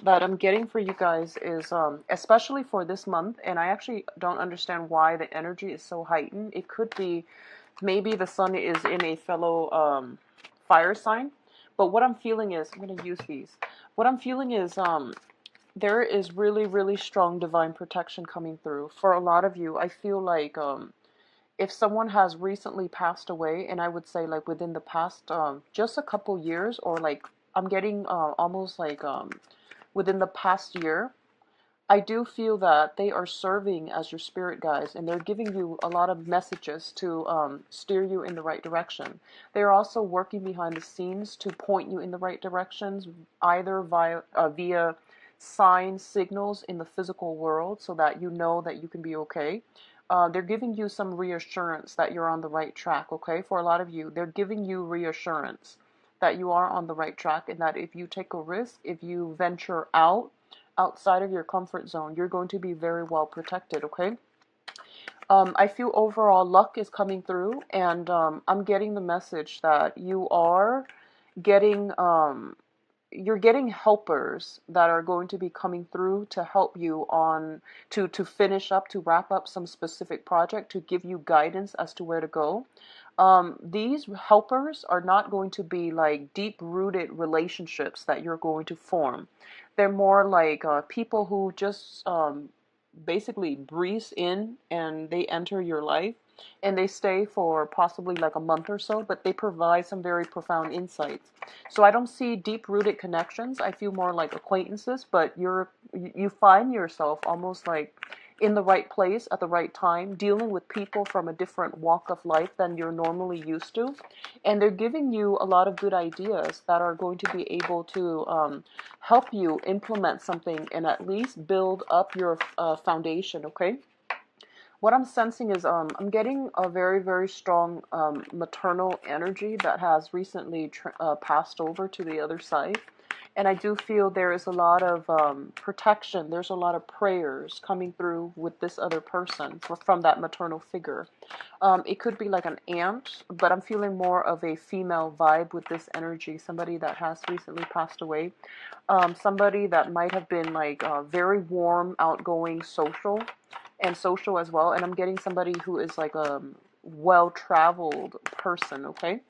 that I'm getting for you guys is, especially for this month, and I actually don't understand why the energy is so heightened. It could be maybe the sun is in a fellow fire sign, but what I'm feeling is, I'm going to use these. What I'm feeling is, there is really, really strong divine protection coming through. For a lot of you, I feel like if someone has recently passed away, and I would say like within the past just a couple years, or like I'm getting almost like within the past year, I do feel that they are serving as your spirit guides, and they're giving you a lot of messages to steer you in the right direction. They're also working behind the scenes to point you in the right directions, either via signs, signals in the physical world, so that you know that you can be okay. They're giving you some reassurance that you're on the right track, okay? For a lot of you, they're giving you reassurance that you are on the right track, and that if you take a risk, if you venture outside of your comfort zone, you're going to be very well protected, okay? I feel overall luck is coming through, and I'm getting the message that you are getting you're getting helpers that are going to be coming through to help you on to finish up, to wrap up some specific project, to give you guidance as to where to go. These helpers are not going to be like deep rooted relationships that you're going to form. They're more like people who just basically breeze in, and they enter your life, and they stay for possibly like a month or so, but they provide some very profound insights. So I don't see deep rooted connections. I feel more like acquaintances, but you find yourself almost like in the right place at the right time, dealing with people from a different walk of life than you're normally used to. And they're giving you a lot of good ideas that are going to be able to help you implement something and at least build up your foundation, okay? What I'm sensing is I'm getting a very, very strong maternal energy that has recently passed over to the other side. And I do feel there is a lot of protection. There's a lot of prayers coming through with this other person from that maternal figure. It could be like an aunt, but I'm feeling more of a female vibe with this energy. Somebody that has recently passed away. Somebody that might have been like very warm, outgoing, social as well. And I'm getting somebody who is like a well-traveled person, okay?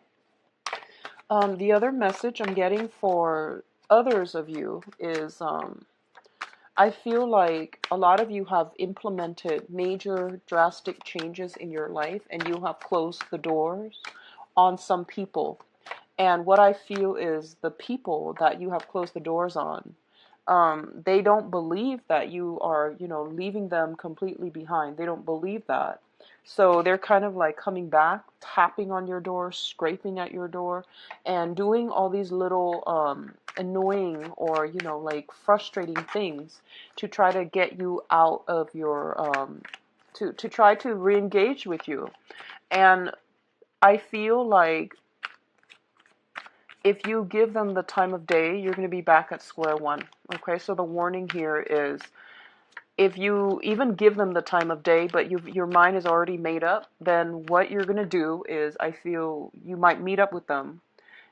The other message I'm getting for others of you is I feel like a lot of you have implemented major drastic changes in your life, and you have closed the doors on some people. And what I feel is the people that you have closed the doors on, they don't believe that you are, leaving them completely behind. They don't believe that. So they're kind of like coming back, tapping on your door, scraping at your door, and doing all these little annoying or, like frustrating things to try to get you out of your, to try to re-engage with you. And I feel like if you give them the time of day, you're going to be back at square one. Okay, so the warning here is if you even give them the time of day, but your mind is already made up, then what you're going to do is I feel you might meet up with them,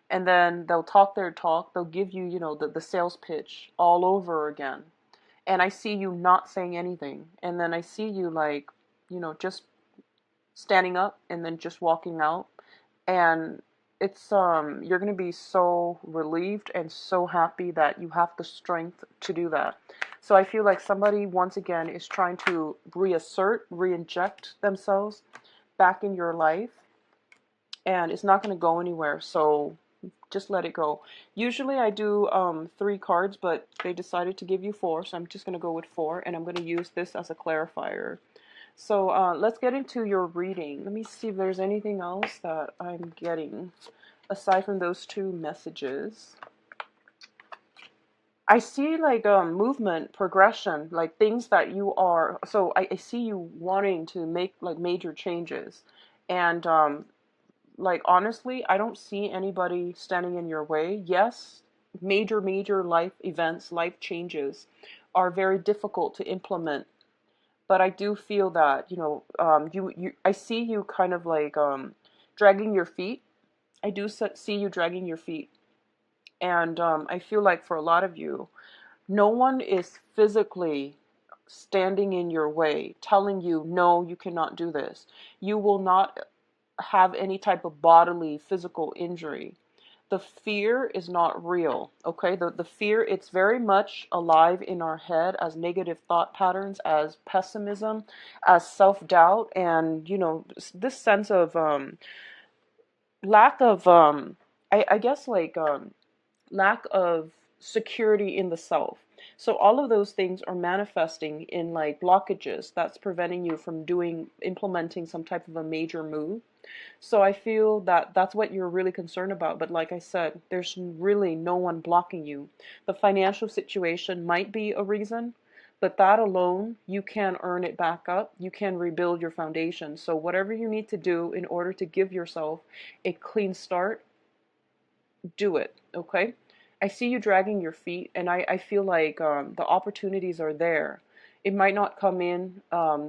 and then they'll talk their talk. They'll give you, the sales pitch all over again. And I see you not saying anything. And then I see you like, just standing up and then just walking out. And it's you're going to be so relieved and so happy that you have the strength to do that. So I feel like somebody once again is trying to re-inject themselves back in your life, and it's not going to go anywhere. So just let it go. Usually I do 3 cards, but they decided to give you 4, so I'm just going to go with 4, and I'm going to use this as a clarifier. So let's get into your reading. Let me see if there's anything else that I'm getting aside from those 2 messages. I see like movement, progression, like things that you are. So I see you wanting to make like major changes, and like honestly, I don't see anybody standing in your way. Yes, major life events, life changes are very difficult to implement, but I do feel that I see you kind of like dragging your feet. I do see you dragging your feet, and I feel like for a lot of you, No one is physically standing in your way, telling you, no, you cannot do this. You will not have any type of bodily, physical injury. The fear is not real, okay? The fear, it's very much alive in our head as negative thought patterns, as pessimism, as self-doubt, and, this sense of lack of, I guess, like, lack of security in the self. So all of those things are manifesting in like blockages that's preventing you from implementing some type of a major move. So I feel that that's what you're really concerned about. But like I said, there's really no one blocking you. The financial situation might be a reason, but that alone, you can earn it back up. You can rebuild your foundation. So whatever you need to do in order to give yourself a clean start, do it, okay? I see you dragging your feet, and I feel like the opportunities are there. It might not come in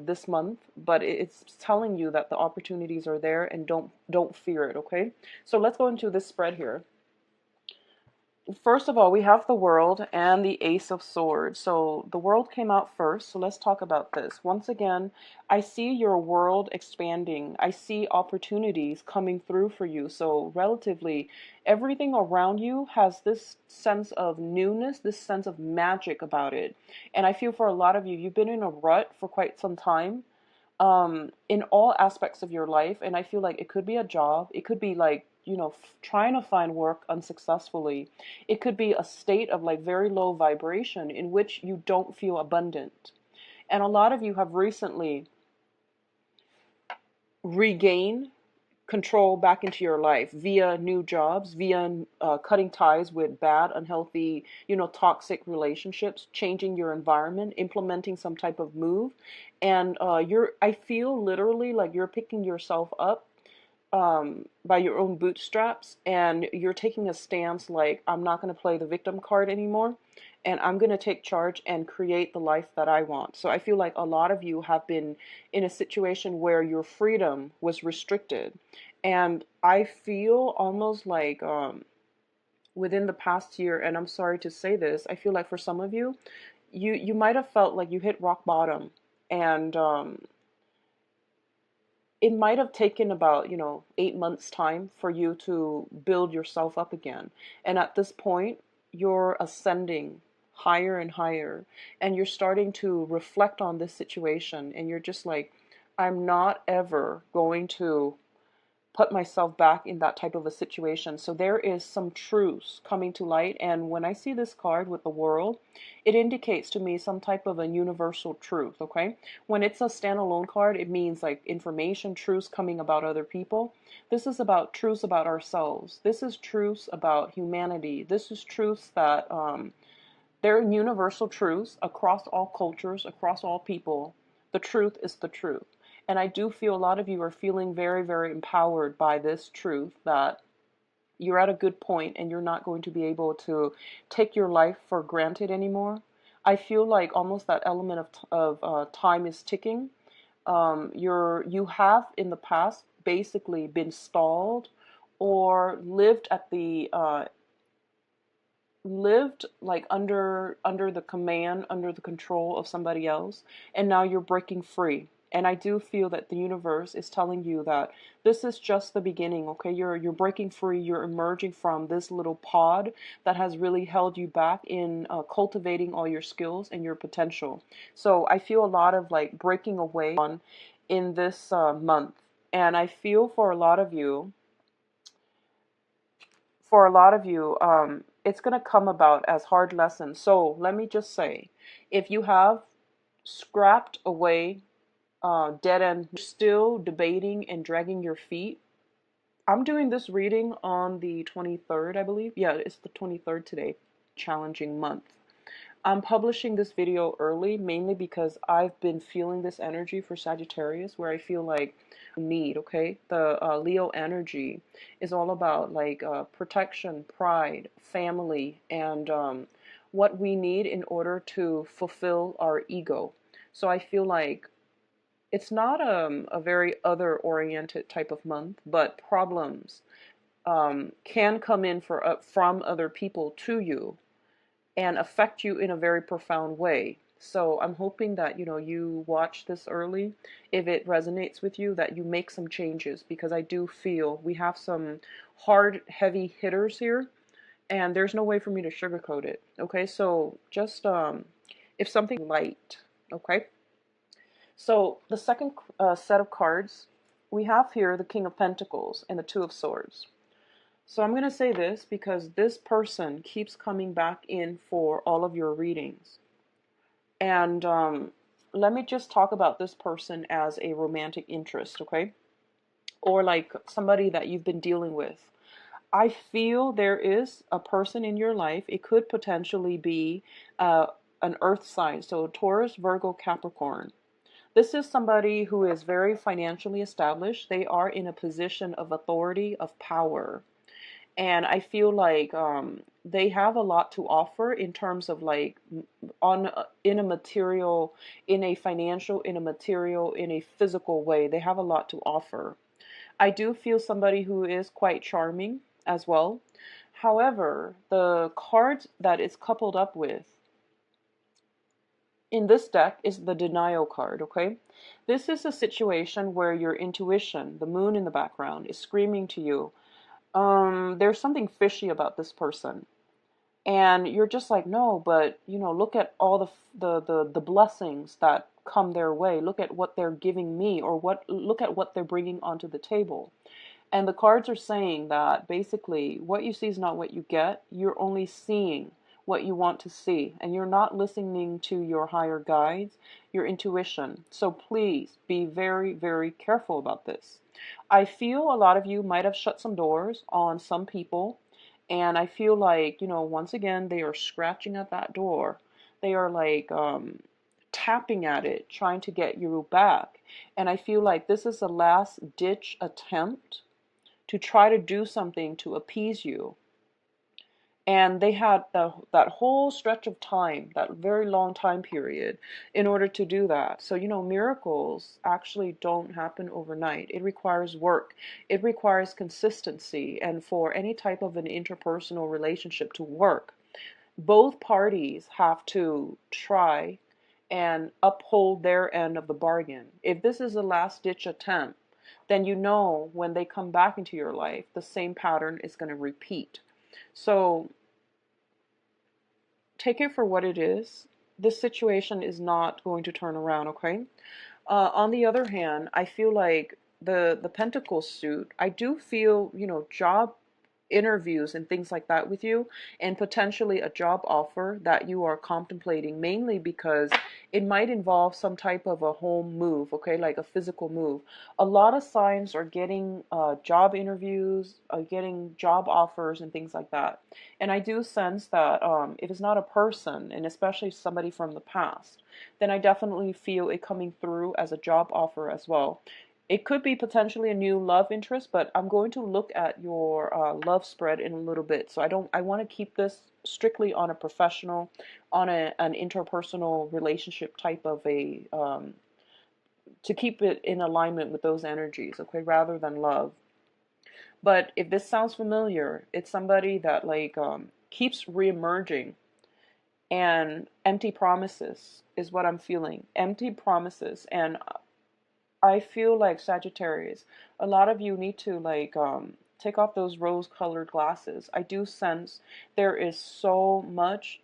this month, but it's telling you that the opportunities are there, and don't fear it, okay? So let's go into this spread here. First of all, we have the World and the Ace of Swords. So the World came out first, so let's talk about this. Once again, I see your world expanding. I see opportunities coming through for you. So relatively, everything around you has this sense of newness, this sense of magic about it. And I feel for a lot of you, you've been in a rut for quite some time, in all aspects of your life. And I feel like it could be a job. It could be like, trying to find work unsuccessfully. It could be a state of like very low vibration in which you don't feel abundant. And a lot of you have recently regained control back into your life via new jobs, via cutting ties with bad, unhealthy, toxic relationships, changing your environment, implementing some type of move. And I feel literally like you're picking yourself up by your own bootstraps, and you're taking a stance like, I'm not going to play the victim card anymore, and I'm going to take charge and create the life that I want. So I feel like a lot of you have been in a situation where your freedom was restricted. And I feel almost like within the past year, and I'm sorry to say this, I feel like for some of you, you might have felt like you hit rock bottom. And it might have taken about, 8 months time for you to build yourself up again. And at this point, you're ascending higher and higher, and you're starting to reflect on this situation, and you're just like, I'm not ever going to put myself back in that type of a situation. So there is some truths coming to light. And when I see this card with the World, it indicates to me some type of a universal truth, okay? When it's a standalone card, it means like information, truths coming about other people. This is about truths about ourselves. This is truths about humanity. This is truths that they're universal truths across all cultures, across all people. The truth is the truth. And I do feel a lot of you are feeling very, very empowered by this truth that you're at a good point and you're not going to be able to take your life for granted anymore. I feel like almost that element of time is ticking. You have in the past basically been stalled or lived like under the command, under the control of somebody else, and now you're breaking free. And I do feel that the universe is telling you that this is just the beginning, okay? You're breaking free. You're emerging from this little pod that has really held you back in cultivating all your skills and your potential. So I feel a lot of like breaking away on in this month. And I feel for a lot of you, it's going to come about as hard lessons. So let me just say, if you have scrapped away dead end, still debating and dragging your feet, I'm doing this reading on the 23rd, I believe. Yeah, it's the 23rd today. Challenging month. I'm publishing this video early mainly because I've been feeling this energy for Sagittarius where I feel like okay? The Leo energy is all about like protection, pride, family, and what we need in order to fulfill our ego. So I feel like it's not a very other-oriented type of month, but problems can come in from other people to you, and affect you in a very profound way. So I'm hoping that, you watch this early. If it resonates with you, that you make some changes, because I do feel we have some hard, heavy hitters here, and there's no way for me to sugarcoat it. Okay, so just if something light, okay? So the second set of cards, we have here the King of Pentacles and the Two of Swords. So I'm going to say this because this person keeps coming back in for all of your readings. And let me just talk about this person as a romantic interest, okay? Or like somebody that you've been dealing with. I feel there is a person in your life. It could potentially be an earth sign. So Taurus, Virgo, Capricorn. This is somebody who is very financially established. They are in a position of authority, of power. And I feel like they have a lot to offer in terms of like in a material, in a financial, in a material, in a physical way. They have a lot to offer. I do feel somebody who is quite charming as well. However, the card that it's coupled up with in this deck is the denial card, okay? This is a situation where your intuition, the moon in the background, is screaming to you, there's something fishy about this person. And you're just like, no, but, look at all the blessings that come their way. Look at what they're giving me, or look at what they're bringing onto the table. And the cards are saying that basically what you see is not what you get. You're only seeing what you want to see, and you're not listening to your higher guides, your intuition. So please be very, very careful about this. I feel a lot of you might have shut some doors on some people, and I feel like, once again, they are scratching at that door. They are like tapping at it, trying to get you back. And I feel like this is a last ditch attempt to try to do something to appease you. And they had that whole stretch of time, that very long time period, in order to do that. So, miracles actually don't happen overnight. It requires work. It requires consistency. And for any type of an interpersonal relationship to work, both parties have to try and uphold their end of the bargain. If this is a last ditch attempt, then when they come back into your life, the same pattern is going to repeat. So take it for what it is. This situation is not going to turn around, okay? On the other hand, I feel like the Pentacles suit, I do feel, job interviews and things like that with you, and potentially a job offer that you are contemplating, mainly because it might involve some type of a home move, okay, like a physical move. A lot of signs are getting job interviews, getting job offers and things like that. And I do sense that if it's not a person, and especially somebody from the past, then I definitely feel it coming through as a job offer as well. It could be potentially a new love interest, but I'm going to look at your love spread in a little bit. So I want to keep this strictly on a professional, on an interpersonal relationship type of to keep it in alignment with those energies, okay, rather than love. But if this sounds familiar, it's somebody that keeps reemerging, and empty promises is what I'm feeling. Empty promises. And I feel like, Sagittarius, a lot of you need to take off those rose-colored glasses. I do sense there is so much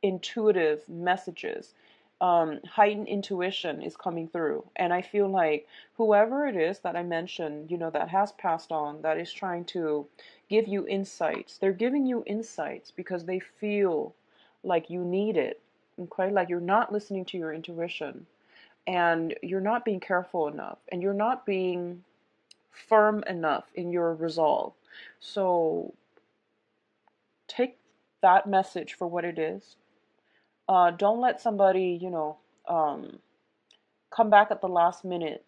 intuitive messages. Heightened intuition is coming through. And I feel like whoever it is that I mentioned, that has passed on, that is trying to give you insights, they're giving you insights because they feel like you need it. Okay? Like you're not listening to your intuition. And you're not being careful enough, and you're not being firm enough in your resolve. So take that message for what it is. Don't let somebody, come back at the last minute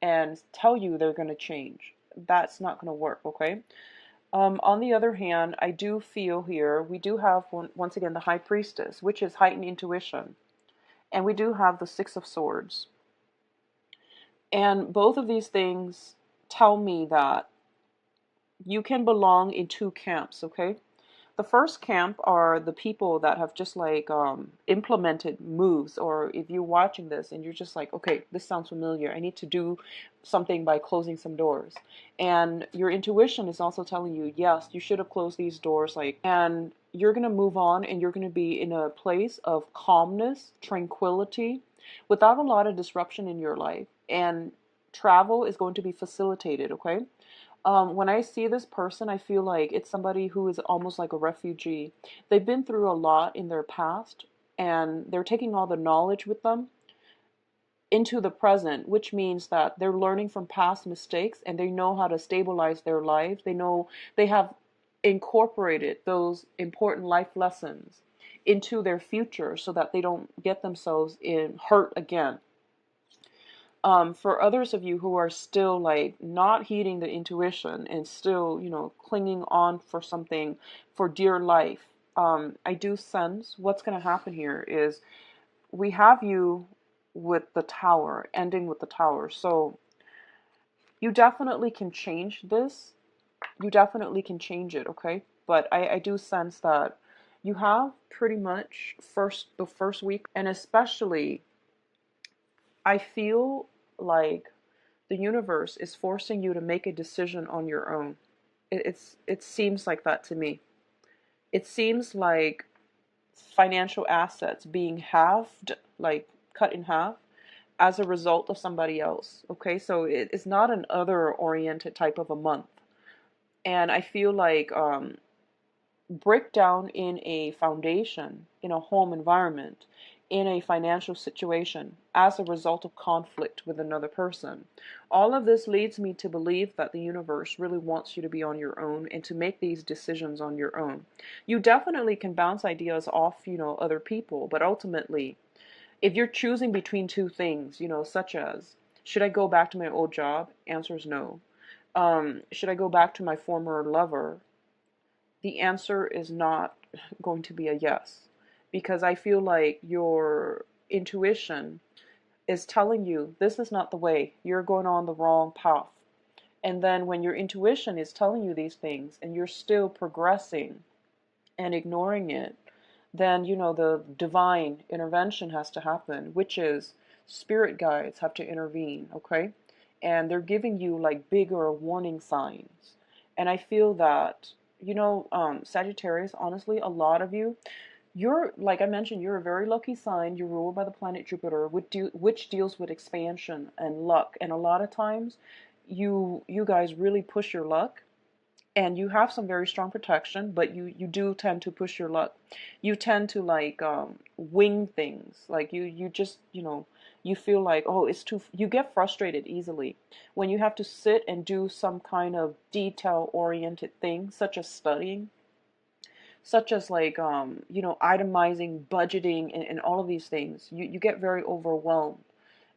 and tell you they're going to change. That's not going to work, okay? On the other hand, I do feel here, we do have, once again, the High Priestess, which is heightened intuition. And we do have the Six of Swords. And both of these things tell me that you can belong in two camps, okay? The first camp are the people that have just like implemented moves, or if you're watching this and you're just like, okay, this sounds familiar. I need to do something by closing some doors. And your intuition is also telling you, yes, you should have closed these doors, like, and you're going to move on and you're going to be in a place of calmness, tranquility, without a lot of disruption in your life. And travel is going to be facilitated, okay? When I see this person, I feel like it's somebody who is almost like a refugee. They've been through a lot in their past, and they're taking all the knowledge with them into the present, which means that they're learning from past mistakes and they know how to stabilize their lives. They know they have incorporated those important life lessons into their future so that they don't get themselves in hurt again. For others of you who are still like not heeding the intuition and still, clinging on for something for dear life, I do sense what's going to happen here is we have you with the tower, ending with the tower. So you definitely can change this. You definitely can change it, okay? But I do sense that you have pretty much the first week, and especially I feel like the universe is forcing you to make a decision on your own. It seems like that to me. It seems like financial assets being halved, like cut in half, as a result of somebody else. Okay, so it's not an other oriented type of a month. And I feel like breakdown in a foundation, in a home environment, in a financial situation as a result of conflict with another person. All of this leads me to believe that the universe really wants you to be on your own and to make these decisions on your own. You definitely can bounce ideas off, other people, but ultimately, if you're choosing between two things, such as, should I go back to my old job? Answer is no. Should I go back to my former lover? The answer is not going to be a yes, because I feel like your intuition is telling you this is not the way, you're going on the wrong path. And then when your intuition is telling you these things and you're still progressing and ignoring it, then the divine intervention has to happen, which is spirit guides have to intervene, okay? And they're giving you like bigger warning signs. And I feel that Sagittarius, honestly, a lot of you, you're, like I mentioned, you're a very lucky sign. You're ruled by the planet Jupiter, which deals with expansion and luck. And a lot of times, you guys really push your luck, and you have some very strong protection, but you do tend to push your luck. You tend to like wing things. Like you just you feel like, oh, it's too. You get frustrated easily when you have to sit and do some kind of detail oriented thing, such as studying, such as like itemizing, budgeting, and all of these things. You get very overwhelmed,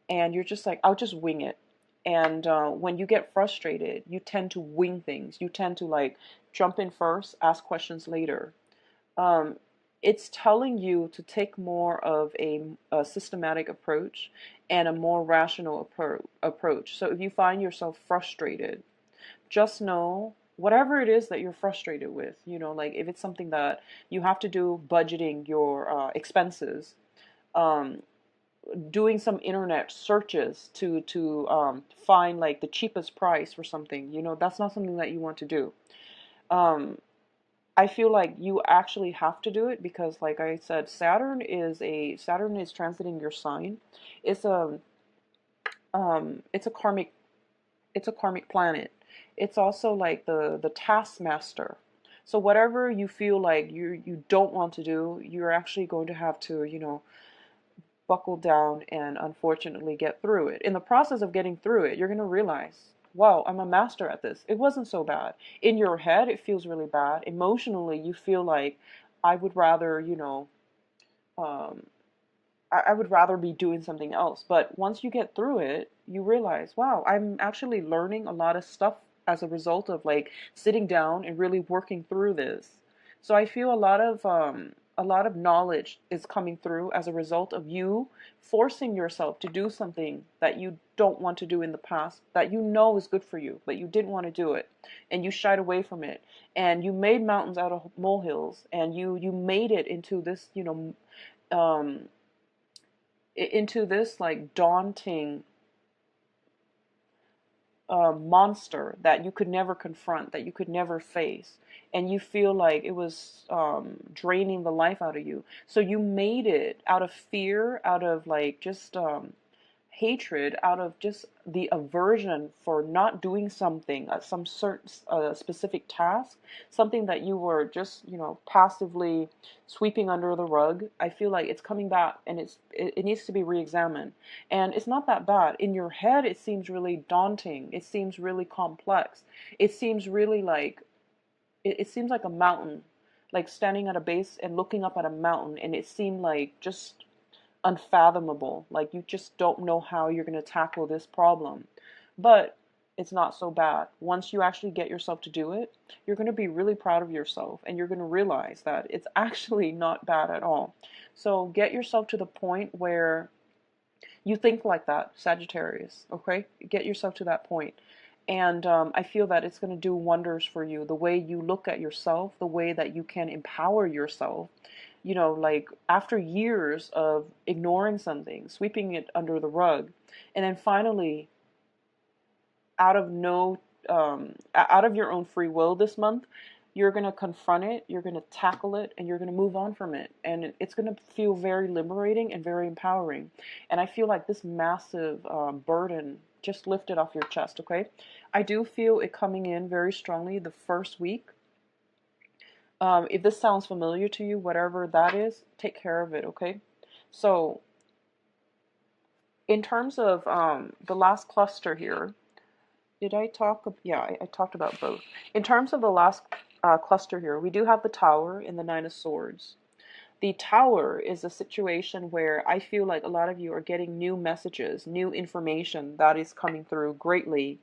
and you're just like, I'll just wing it. And when you get frustrated, you tend to wing things. You tend to like jump in first, ask questions later. Um, it's telling you to take more of a systematic approach and a more rational approach. So if you find yourself frustrated, just know whatever it is that you're frustrated with, like if it's something that you have to do, budgeting your expenses, um, doing some internet searches to find like the cheapest price for something, that's not something that you want to do. Um, I feel like you actually have to do it because, like I said, Saturn is transiting your sign. It's a it's a karmic planet. It's also like the taskmaster. So whatever you feel like you don't want to do, you're actually going to have to, buckle down and unfortunately get through it. In the process of getting through it, you're going to realize, wow, I'm a master at this. It wasn't so bad. In your head, it feels really bad. Emotionally, you feel like I would rather, um, I would rather be doing something else. But once you get through it, you realize, wow, I'm actually learning a lot of stuff as a result of like sitting down and really working through this. So I feel a lot of knowledge is coming through as a result of you forcing yourself to do something that you don't want to do in the past, that you know is good for you, but you didn't want to do it, and you shied away from it, and you made mountains out of molehills, and you made it into this, um, into this like daunting monster that you could never confront, that you could never face, and you feel like it was draining the life out of you. So you made it out of fear, out of like just hatred, out of just the aversion for not doing something, some certain specific task, something that you were just, passively sweeping under the rug. I feel like it's coming back, and it needs to be re-examined. And it's not that bad. In your head, it seems really daunting. It seems really complex. It seems really like, it seems like a mountain, like standing at a base and looking up at a mountain, and it seemed like just unfathomable. Like you just don't know how you're going to tackle this problem. But it's not so bad. Once you actually get yourself to do it, you're going to be really proud of yourself, and you're going to realize that it's actually not bad at all. So get yourself to the point where you think like that, Sagittarius, okay? Get yourself to that point. And I feel that it's going to do wonders for you. The way you look at yourself, the way that you can empower yourself, like after years of ignoring something, sweeping it under the rug, and then finally, out of out of your own free will this month, you're going to confront it, you're going to tackle it, and you're going to move on from it. And it's going to feel very liberating and very empowering. And I feel like this massive burden just lifted off your chest, okay? I do feel it coming in very strongly the first week. If this sounds familiar to you, whatever that is, take care of it, okay? So, in terms of the last cluster here, did I talk? Yeah, I talked about both. In terms of the last cluster here, we do have the Tower and the Nine of Swords. The Tower is a situation where I feel like a lot of you are getting new messages, new information that is coming through greatly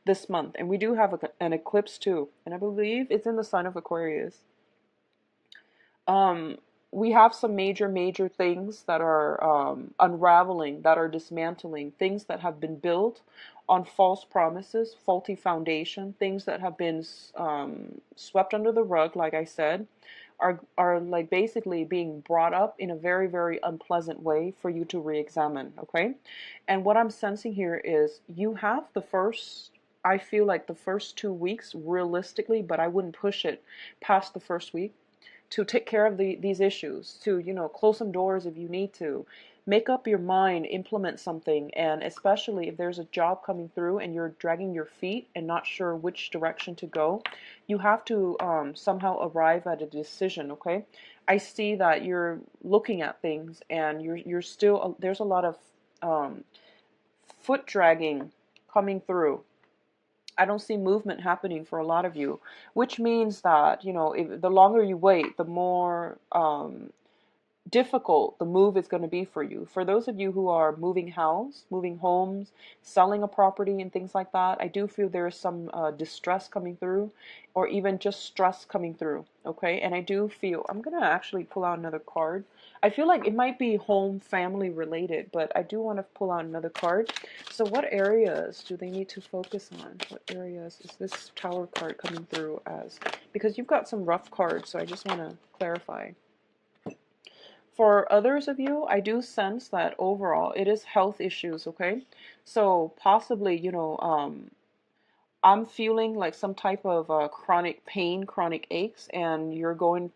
this month. And we do have an eclipse too, and I believe it's in the sign of Aquarius. We have some major things that are unraveling, that are dismantling, things that have been built on false promises, faulty foundation, things that have been swept under the rug, like I said, are like basically being brought up in a very unpleasant way for you to re-examine, okay? And what I'm sensing here is you have I feel like the first 2 weeks realistically, but I wouldn't push it past the first week, to take care of these issues, to, close some doors if you need to, make up your mind, implement something. And especially if there's a job coming through and you're dragging your feet and not sure which direction to go, you have to somehow arrive at a decision, okay? I see that you're looking at things, and you're still, there's a lot of foot dragging coming through. I don't see movement happening for a lot of you, which means that, if, the longer you wait, the more difficult the move is going to be for you. For those of you who are moving house, moving homes, selling a property and things like that, I do feel there is some distress coming through, or even just stress coming through, okay? And I do feel, I'm going to actually pull out another card. I feel like it might be home, family related, but I do want to pull out another card. So what areas do they need to focus on? What areas is this Tower card coming through as? Because you've got some rough cards, so I just want to clarify. For others of you, I do sense that overall it is health issues, okay? So possibly, I'm feeling like some type of chronic pain, chronic aches, and you're going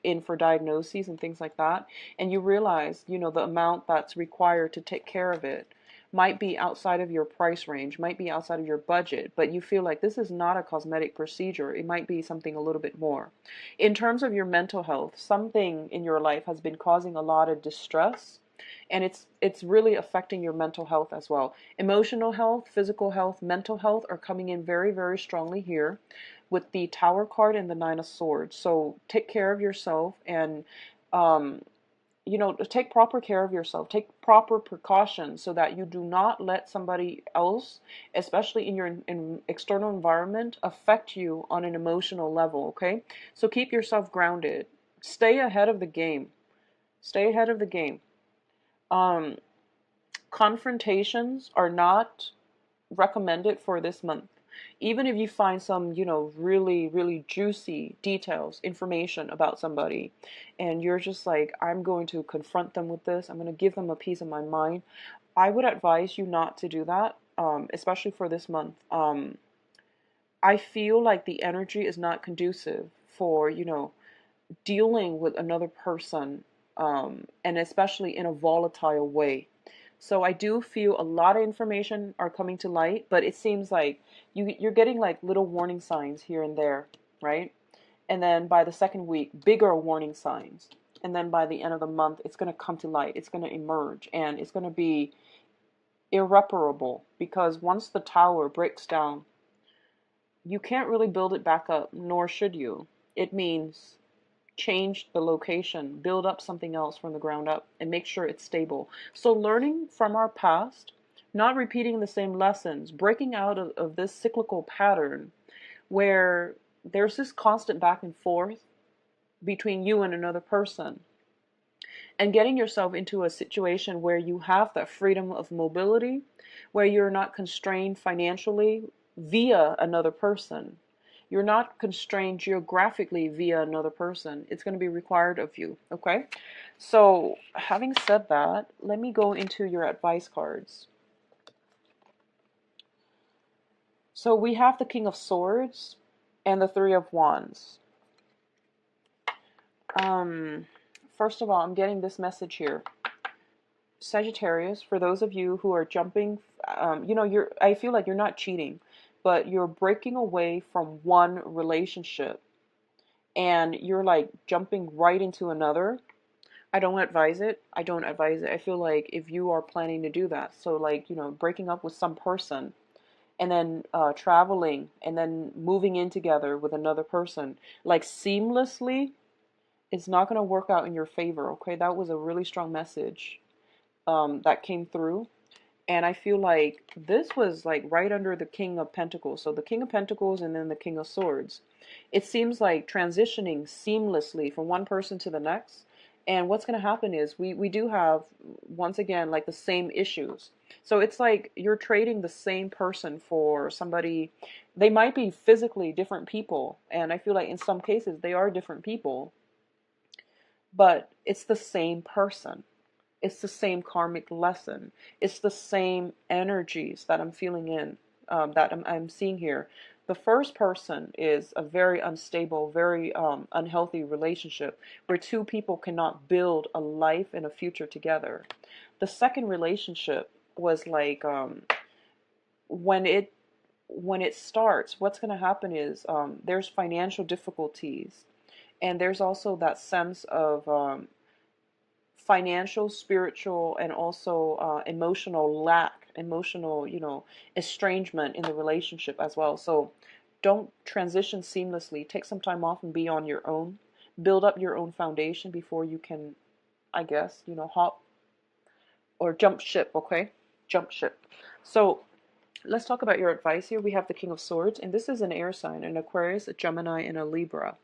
in for diagnoses and things like that, and you realize, the amount that's required to take care of it might be outside of your price range, might be outside of your budget, but you feel like this is not a cosmetic procedure. It might be something a little bit more. In terms of your mental health, something in your life has been causing a lot of distress, and it's really affecting your mental health as well. Emotional health, physical health, mental health are coming in very strongly here with the Tower card and the Nine of Swords. So take care of yourself, and take proper care of yourself. Take proper precautions so that you do not let somebody else, especially in your external environment, affect you on an emotional level, okay? So keep yourself grounded. Stay ahead of the game. Stay ahead of the game. Um, Confrontations are not recommended for this month. Even if you find some, really, really juicy details, information about somebody, and you're just like, I'm going to confront them with this, I'm going to give them a piece of my mind, I would advise you not to do that, especially for this month. I feel like the energy is not conducive for, dealing with another person, and especially in a volatile way. So I do feel a lot of information are coming to light, but it seems like you're getting like little warning signs here and there, right? And then by the second week, bigger warning signs. And then by the end of the month, it's going to come to light. It's going to emerge, and it's going to be irreparable, because once the tower breaks down, you can't really build it back up, nor should you. It means change the location, build up something else from the ground up, and make sure it's stable. So learning from our past, not repeating the same lessons, breaking out of this cyclical pattern where there's this constant back and forth between you and another person, and getting yourself into a situation where you have that freedom of mobility, where you're not constrained financially via another person. You're not constrained geographically via another person. It's going to be required of you, okay? So, having said that, let me go into your advice cards. So, we have the King of Swords and the Three of Wands. First of all, I'm getting this message here. Sagittarius, for those of you who are jumping, I feel like you're not cheating, but you're breaking away from one relationship and you're like jumping right into another. I don't advise it. I don't advise it. I feel like if you are planning to do that, so like, breaking up with some person and then traveling and then moving in together with another person, like seamlessly, it's not going to work out in your favor, okay? That was a really strong message that came through. And I feel like this was like right under the King of Pentacles. So the King of Pentacles and then the King of Swords. It seems like transitioning seamlessly from one person to the next. And what's going to happen is we do have, once again, like the same issues. So it's like you're trading the same person for somebody. They might be physically different people. And I feel like in some cases they are different people. But it's the same person. It's the same karmic lesson. It's the same energies that I'm feeling in, that I'm seeing here. The first person is a very unstable, very unhealthy relationship where two people cannot build a life and a future together. The second relationship was like when it starts, what's going to happen is there's financial difficulties, and there's also that sense of financial, spiritual, and also emotional lack, emotional, estrangement in the relationship as well. So don't transition seamlessly. Take some time off and be on your own. Build up your own foundation before you can, I guess, hop or jump ship, okay? Jump ship. So let's talk about your advice here. We have the King of Swords, and this is an air sign, an Aquarius, a Gemini, and a Libra.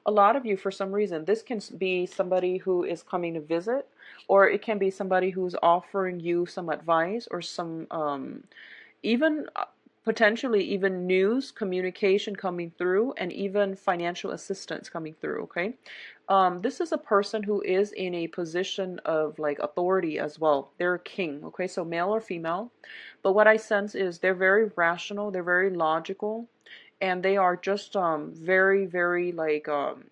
A lot of you, for some reason, this can be somebody who is coming to visit, or it can be somebody who's offering you some advice or some, even potentially even news, communication coming through, and even financial assistance coming through, okay? This is a person who is in a position of like authority as well. They're a king, okay? So male or female. But what I sense is they're very rational, they're very logical, and they are just very, very like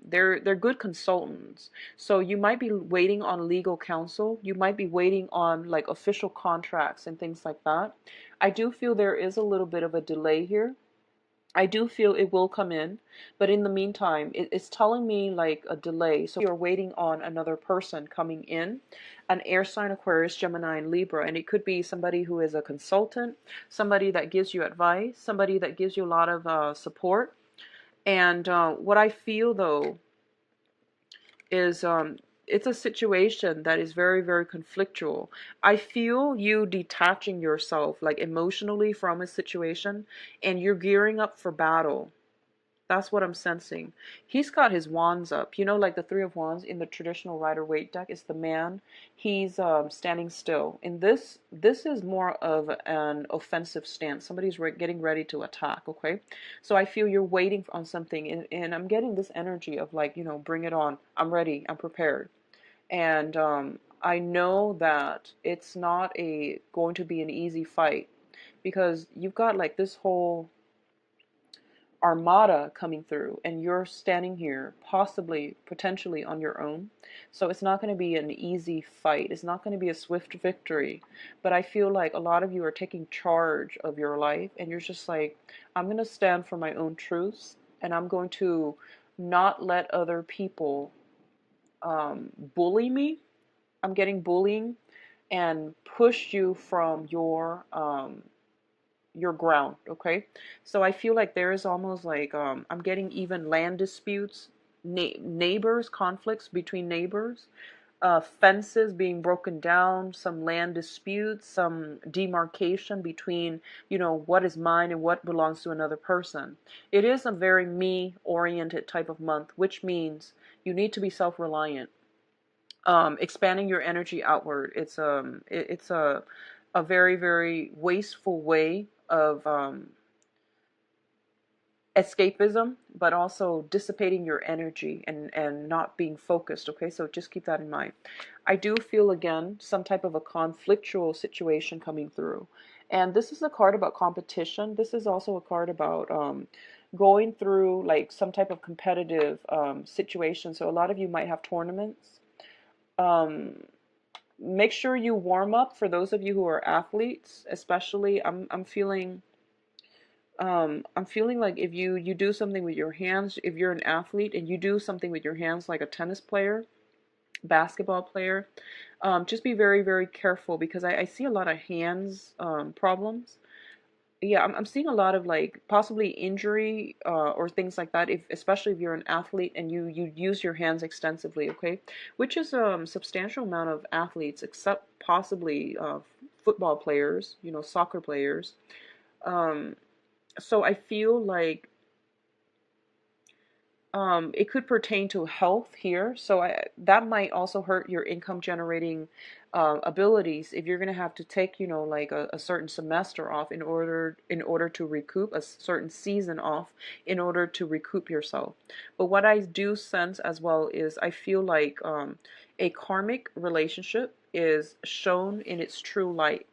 they're good consultants. So you might be waiting on legal counsel. You might be waiting on like official contracts and things like that. I do feel there is a little bit of a delay here. I do feel it will come in, but in the meantime, it's telling me like a delay. So you're waiting on another person coming in, an air sign, Aquarius, Gemini, and Libra. And it could be somebody who is a consultant, somebody that gives you advice, somebody that gives you a lot of support. And what I feel though is it's a situation that is very, very conflictual. I feel you detaching yourself like emotionally from a situation, and you're gearing up for battle. That's what I'm sensing. He's got his wands up. You know, like the Three of Wands in the traditional Rider-Waite deck is the man. He's standing still. And this is more of an offensive stance. Somebody's getting ready to attack, okay? So I feel you're waiting on something. And I'm getting this energy of like, you know, bring it on. I'm ready. I'm prepared. And I know that it's not going to be an easy fight because you've got like this whole armada coming through and you're standing here possibly potentially on your own, so it's not going to be an easy fight, it's not going to be a swift victory, but I feel like a lot of you are taking charge of your life and you're just like, I'm going to stand for my own truths and I'm going to not let other people bully me. I'm getting bullying and push you from your ground, okay? So I feel like there is almost like I'm getting even land disputes, neighbors, conflicts between neighbors, fences being broken down, some land disputes, some demarcation between, you know, what is mine and what belongs to another person. It is a very me-oriented type of month, which means you need to be self-reliant. Expanding your energy outward. It's a very, very wasteful way of escapism, but also dissipating your energy and not being focused, okay? So just keep that in mind. I do feel, again, some type of a conflictual situation coming through. And this is a card about competition. This is also a card about going through like some type of competitive situation. So a lot of you might have tournaments. Make sure you warm up for those of you who are athletes, especially. I'm feeling like if you do something with your hands, if you're an athlete and you do something with your hands like a tennis player, basketball player, just be very, very careful because I see a lot of hands problems. Yeah, I'm seeing a lot of like possibly injury or things like that, if especially if you're an athlete and you use your hands extensively, okay? Which is a substantial amount of athletes, except possibly football players, you know, soccer players. Um, so I feel like it could pertain to health here, so that might also hurt your income generating abilities if you're going to have to take, you know, like a certain semester off in order to recoup, a certain season off in order to recoup yourself. But what I do sense as well is I feel like a karmic relationship is shown in its true light.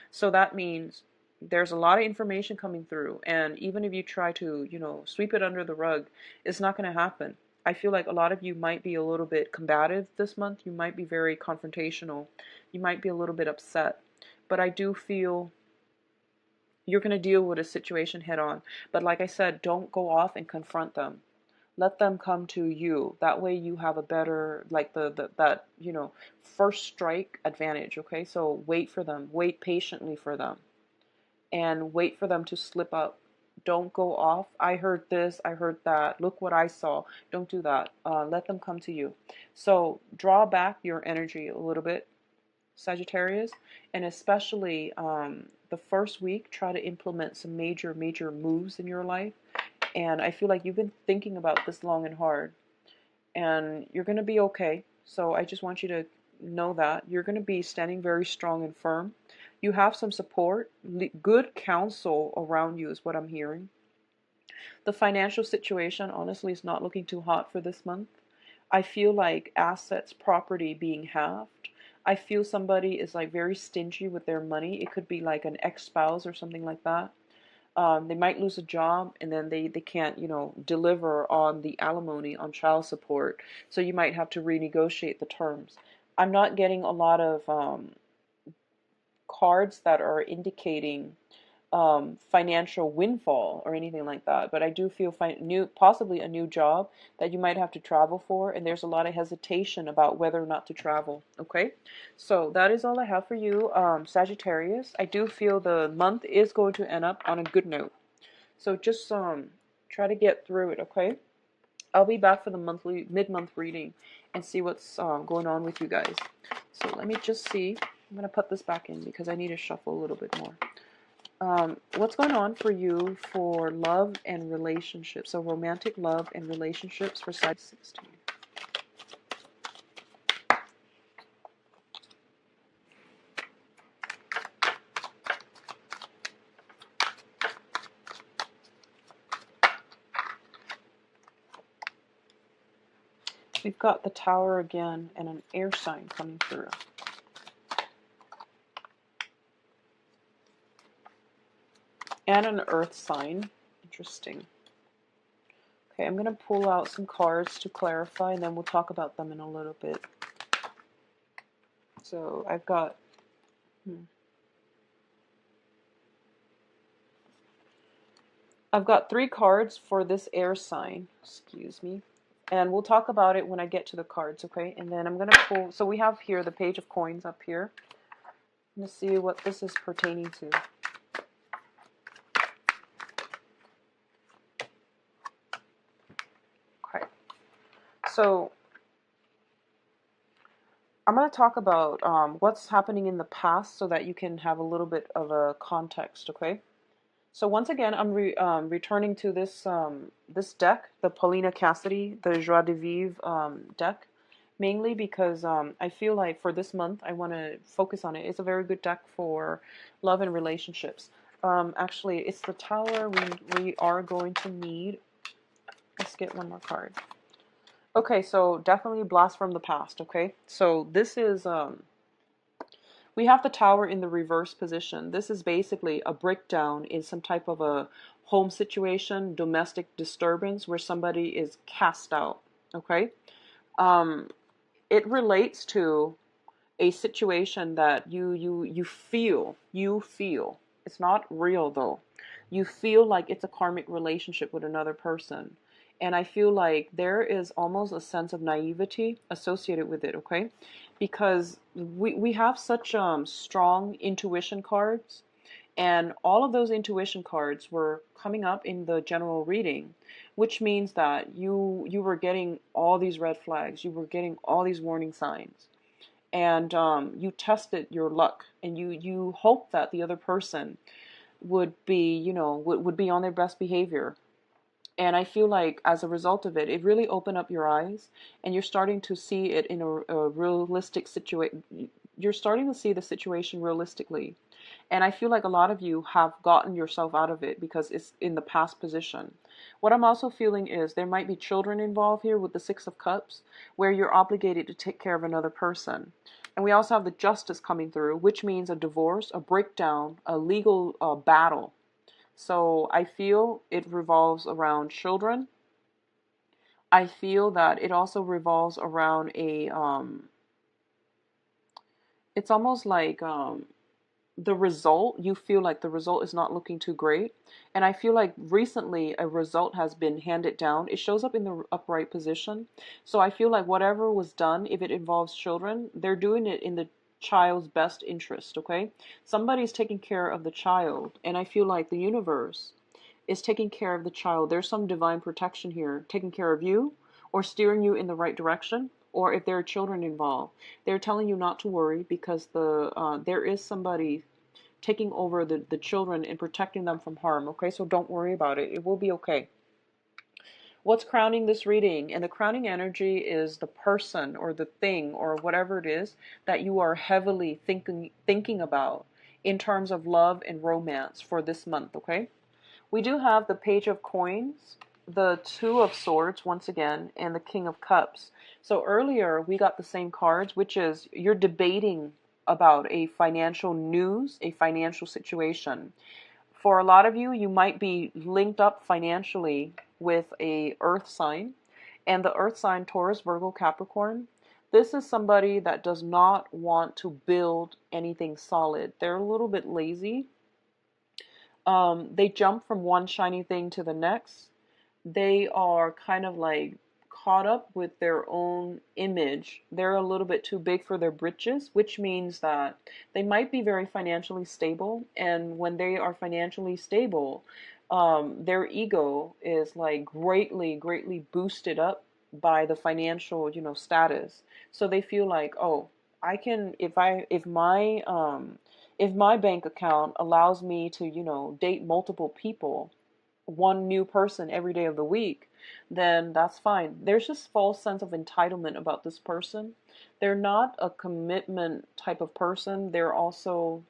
So that means there's a lot of information coming through, and even if you try to, you know, sweep it under the rug, it's not going to happen. I feel like a lot of you might be a little bit combative this month. You might be very confrontational. You might be a little bit upset. But I do feel you're going to deal with a situation head on. But like I said, don't go off and confront them. Let them come to you. That way you have a better, like that, you know, first strike advantage, okay? So wait for them. Wait patiently for them. And wait for them to slip up. Don't go off. I heard this, I heard that. Look what I saw. Don't do that. Let them come to you. So draw back your energy a little bit, Sagittarius, and especially the first week, try to implement some major, major moves in your life. And I feel like you've been thinking about this long and hard, and you're going to be okay. So I just want you to know that you're going to be standing very strong and firm. You have some support, good counsel around you is what I'm hearing. The financial situation, honestly, is not looking too hot for this month. I feel like assets, property being halved. I feel somebody is like very stingy with their money. It could be like an ex-spouse or something like that. They might lose a job and then they can't, you know, deliver on the alimony, on child support. So you might have to renegotiate the terms. I'm not getting a lot of cards that are indicating financial windfall or anything like that, but I do feel possibly a new job that you might have to travel for, and there's a lot of hesitation about whether or not to travel. Okay, so that is all I have for you, Sagittarius. I do feel the month is going to end up on a good note, so just try to get through it. Okay, I'll be back for the monthly mid-month reading and see what's going on with you guys. So let me just see. I'm gonna put this back in because I need to shuffle a little bit more. What's going on for you for love and relationships? So romantic love and relationships for Sag 16. We've got the Tower again and an air sign coming through. And an earth sign. Interesting. Okay, I'm going to pull out some cards to clarify, and then we'll talk about them in a little bit. So I've got... I've got 3 cards for this air sign. Excuse me. And we'll talk about it when I get to the cards, okay? And then I'm going to pull... So we have here the Page of Coins up here. Let's see what this is pertaining to. Okay. So I'm going to talk about what's happening in the past so that you can have a little bit of a context, okay? So once again, I'm returning to this this deck, the Paulina Cassidy, the Joie de Vivre deck, mainly because I feel like for this month I want to focus on it. It's a very good deck for love and relationships. Actually, it's the Tower we are going to need. Let's get one more card. Okay, so definitely Blast from the Past, okay? So this is, we have the Tower in the reverse position. This is basically a breakdown in some type of a home situation, domestic disturbance where somebody is cast out, okay? It relates to a situation that you feel, it's not real though. You feel like it's a karmic relationship with another person. And I feel like there is almost a sense of naivety associated with it, okay? Because we have such strong intuition cards, and all of those intuition cards were coming up in the general reading, which means that you were getting all these red flags, you were getting all these warning signs, and you tested your luck, and you hope that the other person would be, would be on their best behavior. And I feel like as a result of it, it really opened up your eyes, and you're starting to see it in a realistic situation. You're starting to see the situation realistically. And I feel like a lot of you have gotten yourself out of it because it's in the past position. What I'm also feeling is there might be children involved here with the Six of Cups, where you're obligated to take care of another person. And we also have the Justice coming through, which means a divorce, a breakdown, a legal battle. So I feel it revolves around children. I feel that it also revolves around it's almost like the result, you feel like the result is not looking too great. And I feel like recently a result has been handed down. It shows up in the upright position. So I feel like whatever was done, if it involves children, they're doing it in the child's best interest, okay? Somebody's taking care of the child, and I feel like the universe is taking care of the child. There's some divine protection here, taking care of you or steering you in the right direction. Or if there are children involved, they're telling you not to worry because there is somebody taking over the children and protecting them from harm. Okay, so don't worry about it. It will be okay. What's crowning this reading? And the crowning energy is the person or the thing or whatever it is that you are heavily thinking about in terms of love and romance for this month, okay? We do have the Page of Coins, the Two of Swords once again, and the King of Cups. So earlier we got the same cards, which is you're debating about a financial news, a financial situation. For a lot of you, you might be linked up financially with a earth sign, and the earth sign Taurus, Virgo, Capricorn. This is somebody that does not want to build anything solid. They're a little bit lazy. They jump from one shiny thing to the next. They are kind of like caught up with their own image. They're a little bit too big for their britches, which means that they might be very financially stable. And when they are financially stable, their ego is like greatly boosted up by the financial, status. So they feel like, oh, I can, if my bank account allows me to, date multiple people, one new person every day of the week, then that's fine. There's just false sense of entitlement about this person. They're not a commitment type of person. They're also,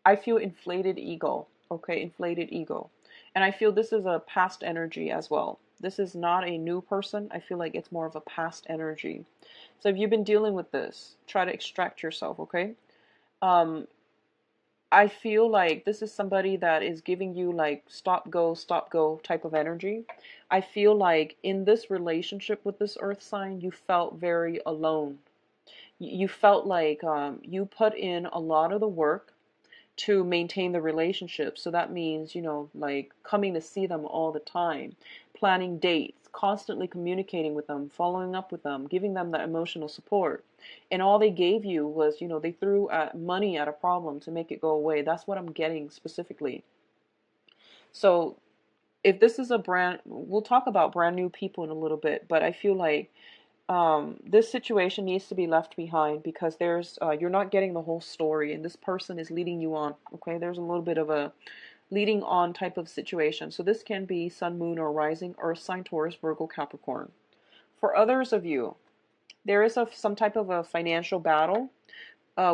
I feel, inflated ego. Okay, inflated ego. And I feel this is a past energy as well. This is not a new person. I feel like it's more of a past energy. So if you've been dealing with this, try to extract yourself, okay? Um, I feel like this is somebody that is giving you like stop go type of energy. I feel like in this relationship with this earth sign, you felt very alone. You felt like you put in a lot of the work to maintain the relationship. So that means, like coming to see them all the time, planning dates, constantly communicating with them, following up with them, giving them that emotional support. And all they gave you was, they threw money at a problem to make it go away. That's what I'm getting specifically. So if this is we'll talk about brand new people in a little bit, but I feel like this situation needs to be left behind because you're not getting the whole story and this person is leading you on. Okay, there's a little bit of a leading on type of situation. So this can be sun, moon, or rising, earth sign, Taurus, Virgo, Capricorn. For others of you, there is some type of a financial battle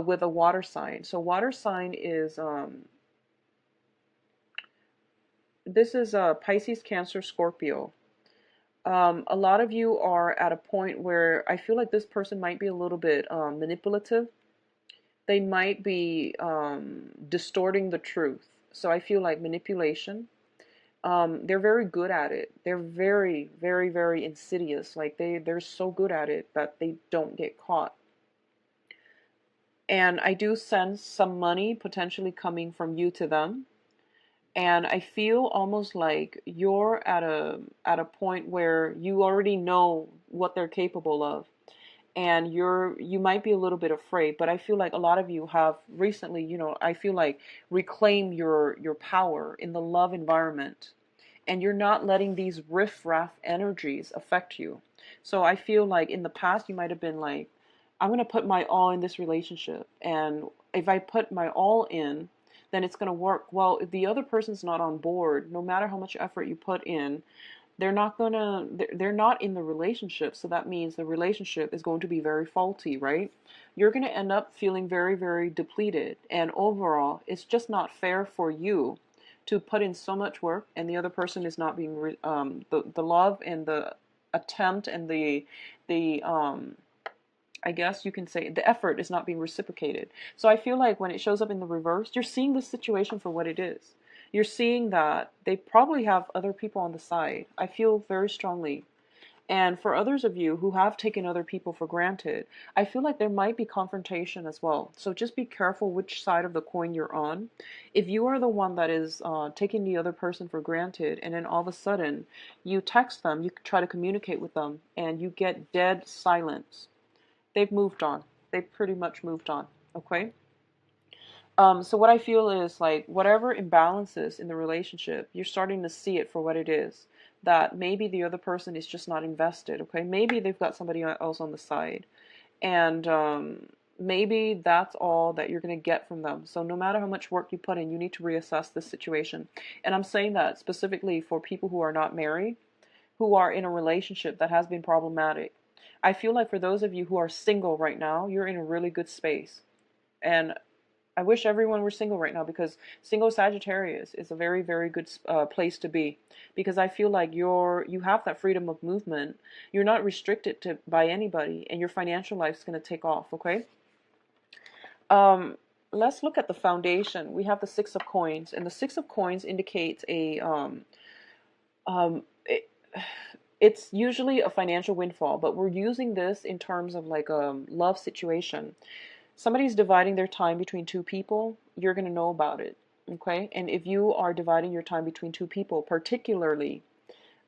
with a water sign. So water sign is this is Pisces, Cancer, Scorpio. A lot of you are at a point where I feel like this person might be a little bit manipulative. They might be distorting the truth. So I feel like manipulation. They're very good at it. They're very, very, very insidious. Like they're so good at it that they don't get caught. And I do sense some money potentially coming from you to them. And I feel almost like you're at a point where you already know what they're capable of, and you might be a little bit afraid. But I feel like a lot of you have recently, I feel like reclaim your power in the love environment, and you're not letting these riff-raff energies affect you. So I feel like in the past you might have been like, I'm going to put my all in this relationship, and if I put my all in, then it's going to work. Well, if the other person's not on board, no matter how much effort you put in, they're not in the relationship. So that means the relationship is going to be very faulty, right? You're going to end up feeling very, very depleted. And overall, it's just not fair for you to put in so much work and the other person is not being, the love and the attempt and the I guess you can say the effort is not being reciprocated. So I feel like when it shows up in the reverse, you're seeing this situation for what it is. You're seeing that they probably have other people on the side. I feel very strongly. And for others of you who have taken other people for granted, I feel like there might be confrontation as well. So just be careful which side of the coin you're on. If you are the one that is taking the other person for granted, and then all of a sudden you text them, you try to communicate with them, and you get dead silence, they've moved on. They've pretty much moved on. Okay? So what I feel is like whatever imbalances in the relationship, you're starting to see it for what it is. That maybe the other person is just not invested. Okay? Maybe they've got somebody else on the side. And maybe that's all that you're going to get from them. So no matter how much work you put in, you need to reassess this situation. And I'm saying that specifically for people who are not married, who are in a relationship that has been problematic. I feel like for those of you who are single right now, you're in a really good space. And I wish everyone were single right now because single Sagittarius is a very, very good place to be. Because I feel like you have that freedom of movement. You're not restricted by anybody, and your financial life is going to take off, okay? Let's look at the foundation. We have the Six of Coins, and the Six of Coins indicates um, it, it's usually a financial windfall, but we're using this in terms of like a love situation. Somebody's dividing their time between two people, you're going to know about it, okay? And if you are dividing your time between two people, particularly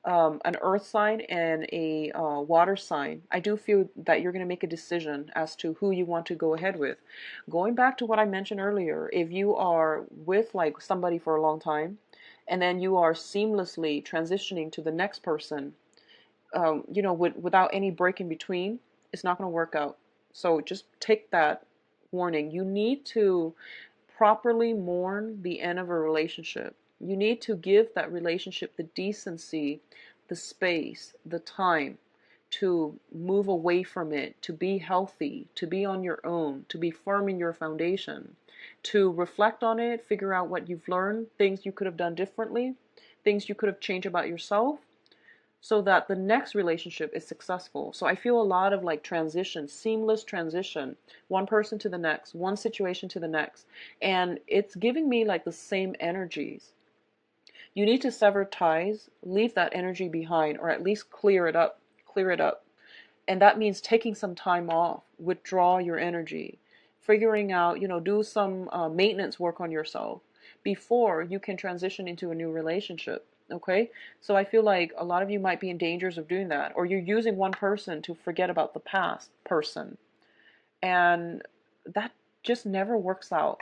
an earth sign and a water sign, I do feel that you're going to make a decision as to who you want to go ahead with. Going back to what I mentioned earlier, if you are with like somebody for a long time and then you are seamlessly transitioning to the next person, without any break in between, it's not going to work out. So just take that warning. You need to properly mourn the end of a relationship. You need to give that relationship the decency, the space, the time to move away from it, to be healthy, to be on your own, to be firm in your foundation, to reflect on it, figure out what you've learned, things you could have done differently, things you could have changed about yourself, so that the next relationship is successful. So I feel a lot of like transition, seamless transition, one person to the next, one situation to the next. And it's giving me like the same energies. You need to sever ties, leave that energy behind, or at least clear it up, clear it up. And that means taking some time off, withdraw your energy, figuring out, do some maintenance work on yourself before you can transition into a new relationship. Okay, so I feel like a lot of you might be in dangers of doing that, or you're using one person to forget about the past person, and that just never works out.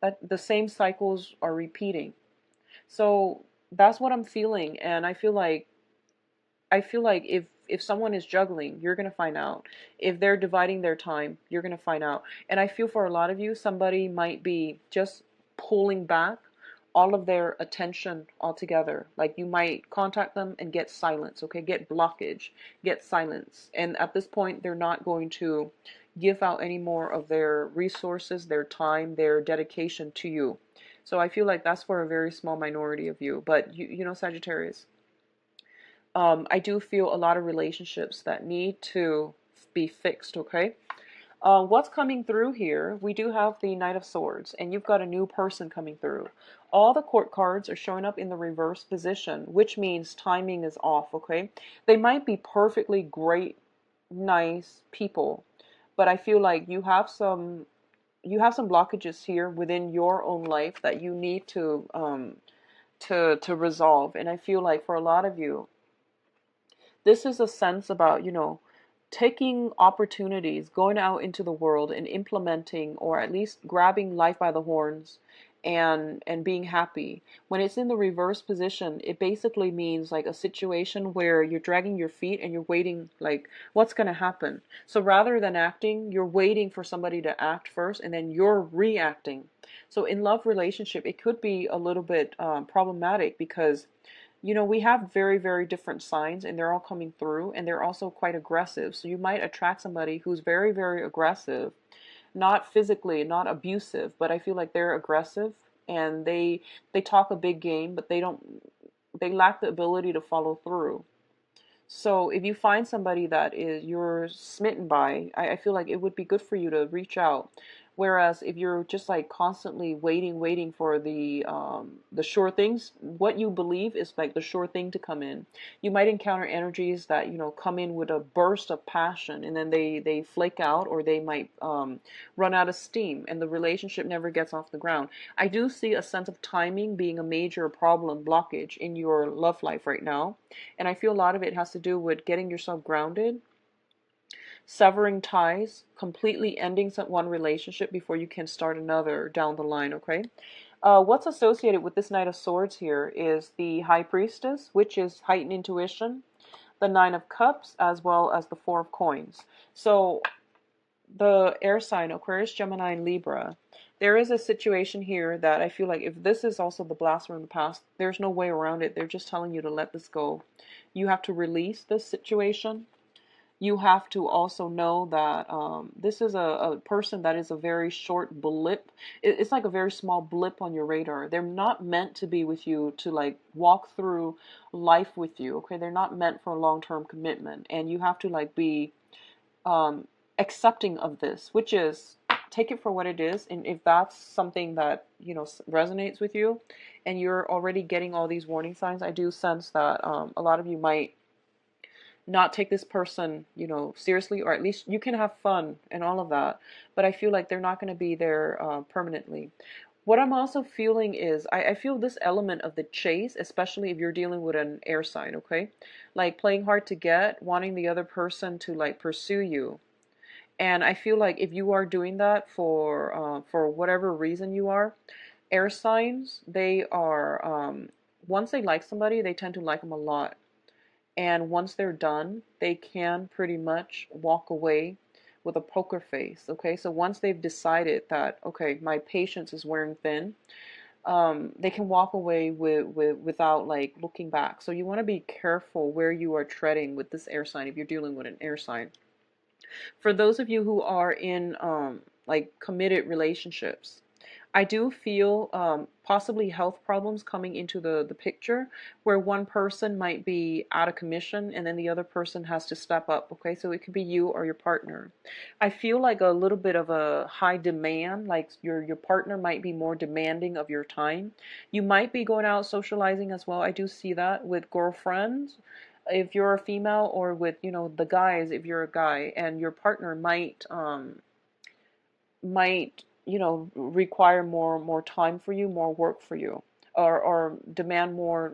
That the same cycles are repeating. So that's what I'm feeling, and I feel like if someone is juggling, you're going to find out. If they're dividing their time, you're going to find out. And I feel for a lot of you, somebody might be just pulling back all of their attention altogether. Like you might contact them and get silence, okay? Get blockage, get silence. And at this point, they're not going to give out any more of their resources, their time, their dedication to you. So I feel like that's for a very small minority of you. But Sagittarius, I do feel a lot of relationships that need to be fixed, okay? What's coming through here? We do have the Knight of Swords, and you've got a new person coming through. All the court cards are showing up in the reverse position, which means timing is off, okay? They might be perfectly great, nice people, but I feel like you have some blockages here within your own life that you need to resolve. And I feel like for a lot of you, this is a sense about, taking opportunities, going out into the world and implementing, or at least grabbing life by the horns and being happy. When it's in the reverse position, it basically means like a situation where you're dragging your feet and you're waiting, like what's going to happen. So rather than acting, you're waiting for somebody to act first and then you're reacting. So in love relationship, it could be a little bit problematic because we have very, very different signs and they're all coming through and they're also quite aggressive. So you might attract somebody who's very, very aggressive, not physically, not abusive, but I feel like they're aggressive and they talk a big game, but they lack the ability to follow through. So if you find somebody that you're smitten by, I feel like it would be good for you to reach out. Whereas if you're just like constantly waiting for the sure things, what you believe is like the sure thing to come in. You might encounter energies that come in with a burst of passion, and then they flake out, or they might run out of steam, and the relationship never gets off the ground. I do see a sense of timing being a major problem blockage in your love life right now, and I feel a lot of it has to do with getting yourself grounded, severing ties, completely ending one relationship before you can start another down the line, okay? What's associated with this Knight of Swords here is the High Priestess, which is heightened intuition, the Nine of Cups, as well as the Four of Coins. So the air sign, Aquarius, Gemini, and Libra, there is a situation here that I feel like if this is also the blast from the past, there's no way around it. They're just telling you to let this go. You have to release this situation. You have to also know that this is a person that is a very short blip. It's like a very small blip on your radar. They're not meant to be with you to like walk through life with you. Okay, they're not meant for a long-term commitment, and you have to like be accepting of this, which is take it for what it is. And if that's something that resonates with you, and you're already getting all these warning signs, I do sense that a lot of you might not take this person, seriously, or at least you can have fun and all of that. But I feel like they're not going to be there permanently. What I'm also feeling is, I feel this element of the chase, especially if you're dealing with an air sign, okay? Like playing hard to get, wanting the other person to like pursue you. And I feel like if you are doing that for whatever reason you are, air signs, they are, once they like somebody, they tend to like them a lot. And once they're done, they can pretty much walk away. with a poker face. Okay, so once they've decided that, okay, my patience is wearing thin, they can walk away without like looking back. So you want to be careful where you are treading with this air sign if you're dealing with an air sign. For those of you who are in like committed relationships, I do feel possibly health problems coming into the picture, where one person might be out of commission and then the other person has to step up. Okay, so it could be you or your partner. I feel like a little bit of a high demand, like your partner might be more demanding of your time. You might be going out socializing as well. I do see that with girlfriends if you're a female, or with, you know, the guys if you're a guy, and your partner might, you know, require more time for you, more work for you, or demand more,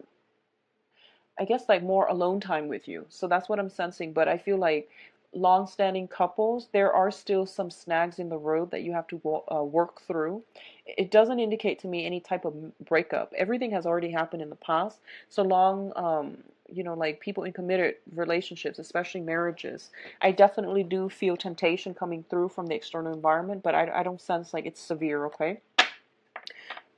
I guess, like more alone time with you. So that's what I'm sensing. But I feel like long-standing couples, there are still some snags in the road that you have to work through. It doesn't indicate to me any type of breakup. Everything has already happened in the past. So long, you know, like people in committed relationships, especially marriages, I definitely do feel temptation coming through from the external environment, but I don't sense like it's severe, okay?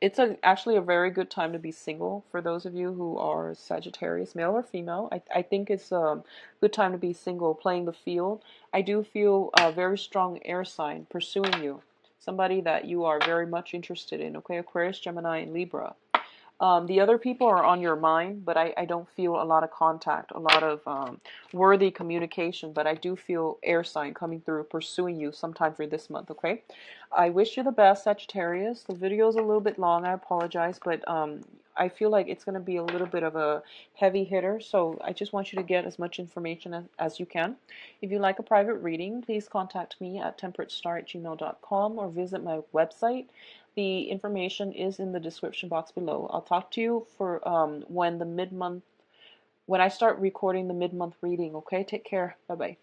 It's actually a very good time to be single for those of you who are Sagittarius, male or female. I think it's a good time to be single, playing the field. I do feel a very strong air sign pursuing you, somebody that you are very much interested in, okay? Aquarius, Gemini, and Libra. The other people are on your mind, but I don't feel a lot of contact, a lot of worthy communication, but I do feel air sign coming through, pursuing you sometime for this month, okay? I wish you the best, Sagittarius. The video is a little bit long, I apologize, but I feel like it's going to be a little bit of a heavy hitter, so I just want you to get as much information as you can. If you'd like a private reading, please contact me at temperatestar@gmail.com or visit my website. The information is in the description box below. I'll talk to you for when I start recording the mid-month reading, okay? Take care. Bye-bye.